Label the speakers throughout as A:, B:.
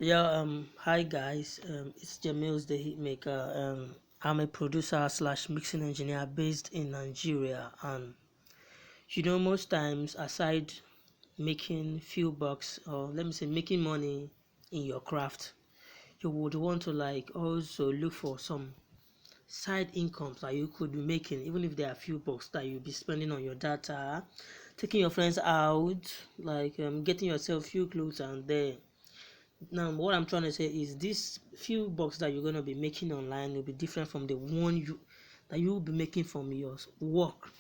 A: Hi guys, it's Jamils the Hitmaker. I'm a producer slash mixing engineer based in Nigeria, and most times, aside making few bucks, or let me say making money in your craft, you would want to like also look for some side incomes that you could be making, even if there are few bucks that you'll be spending on your data, taking your friends out, like getting yourself few clothes and there. Now, what I'm trying to say is this few bucks that you're gonna be making online will be different from the one you will be making from your work.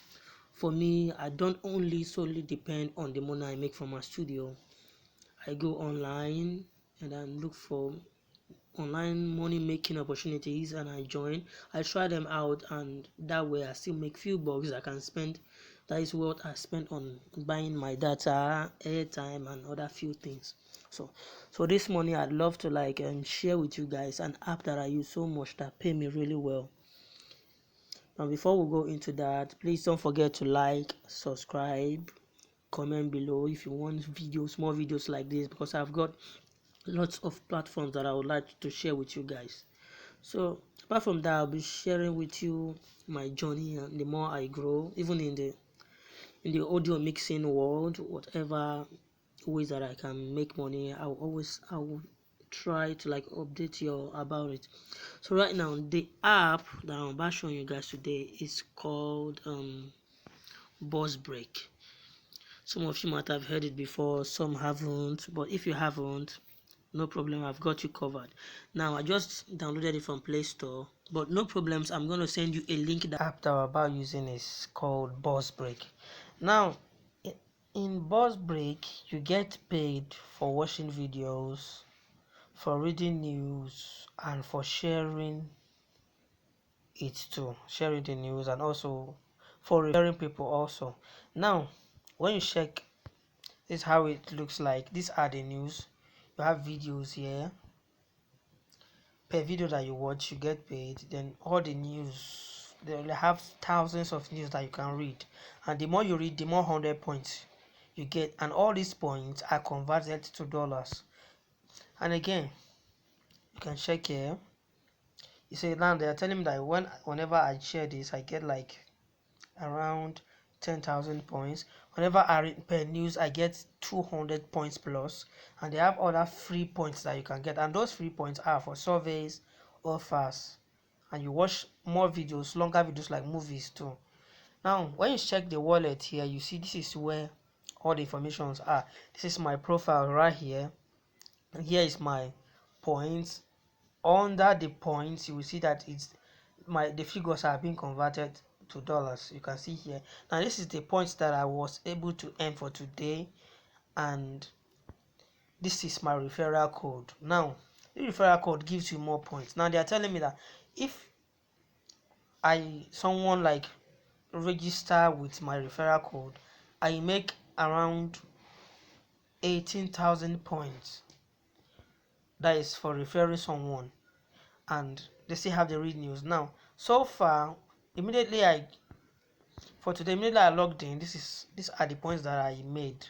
A: For me, I don't only solely depend on the money I make from my studio. I go online and then look for online money making opportunities and I join. I try them out, and that way I still make few bucks I can spend. That is what I spent on buying my data, airtime, and other few things. So this money I'd love to like share with you guys an app that I use so much that pay me really well. Now before we go into that, please don't forget to like, subscribe, comment below if you want more videos like this, because I've got lots of platforms that I would like to share with you guys. So apart from that, I'll be sharing with you my journey, and the more I grow, even in the audio mixing world, whatever ways that I can make money, I will try to like update you about it. So right now, the app that I'm about showing you guys today is called Bossbreak. Some of you might have heard it before, some haven't, but if you haven't, no problem, I've got you covered. Now I just downloaded it from Play Store, but no problems, I'm going to send you a link. The app that we're about using is called Bossbreak. Now in Bossbreak, you get paid for watching videos, for reading news, and for sharing it too, sharing the news, and also for referring people also. Now when you check, this is how it looks like. These are the news. You have videos here. Per video that you watch, you get paid. Then all the news, they will have thousands of news that you can read, and the more you read, the more 100 points you get, and all these points are converted to dollars. And again, you can check here. You see now they are telling me that whenever I share this, I get like around 10,000 points. Whenever I read per news, I get 200 points plus, and they have other free points that you can get, and those free points are for surveys, offers, and you watch more videos, longer videos like movies too. Now when you check the wallet here, you see this is where all the informations are. This is my profile right here, and here is my points. Under the points, you will see that the figures are being converted to dollars. You can see here. Now this is the points that I was able to earn for today, and this is my referral code. Now the referral code gives you more points. Now they are telling me that if someone like register with my referral code, I make around 18,000 points. That is for referring someone, and they still have the read news. Now so far, immediately I logged in, these are the points that I made.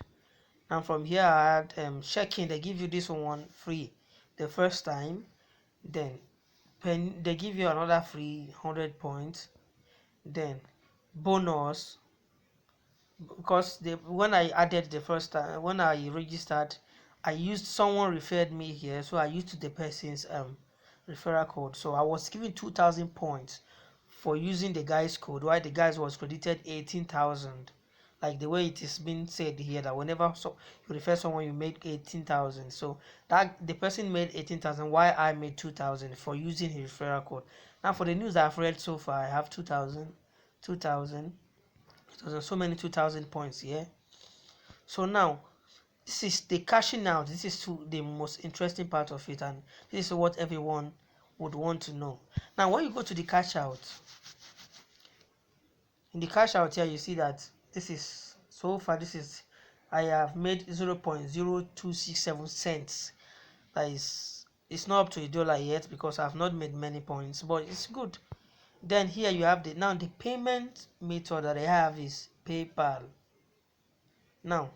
A: And from here I had check-in. They give you this one free the first time, then they give you another free 100 points, then bonus, because when I added the first time, when I registered, I used someone referred me here, so I used the person's referral code, so I was given 2,000 points for using the guy's code, while the guys was credited 18,000. Like the way it is being said here, that whenever you refer someone, you make 18,000. So that the person made 18,000, while I made 2,000 for using his referral code. Now for the news I've read so far, I have 2,000, 2,000, so many 2,000 points here. So now this is the cashing out. This is the most interesting part of it, and this is what everyone would want to know. Now when you go to the cash out, in the cash out here, you see that this is so far, this is I have made 0.0267 cents. That is, it's not up to $1 yet because I've not made many points, but it's good. Then here you have the payment method that I have is PayPal. Now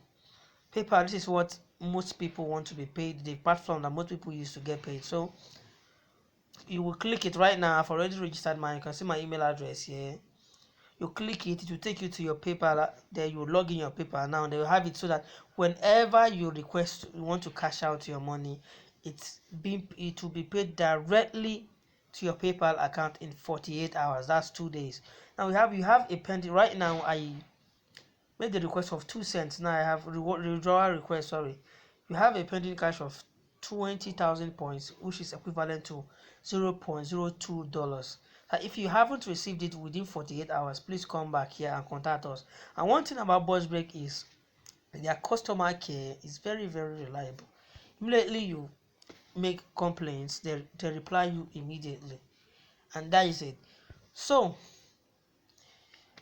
A: PayPal, this is what most people want to be paid, the platform that most people use to get paid. So you will click it right now. I've already registered mine. You can see my email address here. You click it, it will take you to your PayPal. There you log in your PayPal. Now they will have it so that whenever you want to cash out your money, it will be paid directly to your PayPal account in 48 hours. That's 2 days. Now you have a pending right now. I made the request of 2 cents. Now I have withdrawal request. Sorry, you have a pending cash of 20,000 points, which is equivalent to $0.02. If you haven't received it within 48 hours, please come back here and contact us. And one thing about Bossbreak is their customer care is very, very reliable. Immediately you make complaints, they reply you immediately, and that is it. So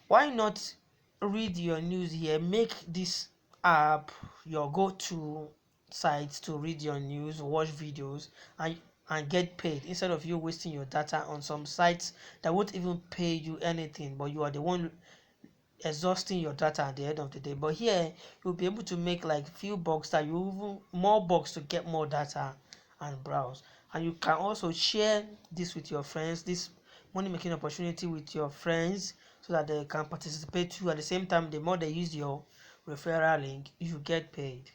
A: why not read your news here? Make this app your go-to site to read your news, watch videos, and get paid, instead of you wasting your data on some sites that won't even pay you anything, but you are the one exhausting your data at the end of the day. But here you'll be able to make like few bucks, that you even more bucks to get more data and browse. And you can also share this with your friends, this money making opportunity with your friends, so that they can participate too. At the same time, the more they use your referral link, you get paid.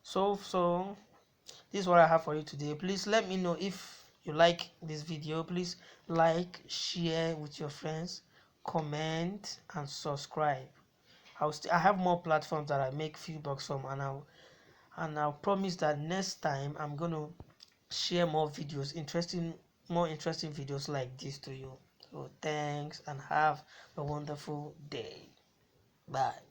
A: So this is what I have for you today. Please let me know if you like this video. Please like, share with your friends, comment, and subscribe. I have more platforms that I make few bucks from, and I'll promise that next time I'm gonna share more videos, more interesting videos like this to you. So thanks, and have a wonderful day. Bye.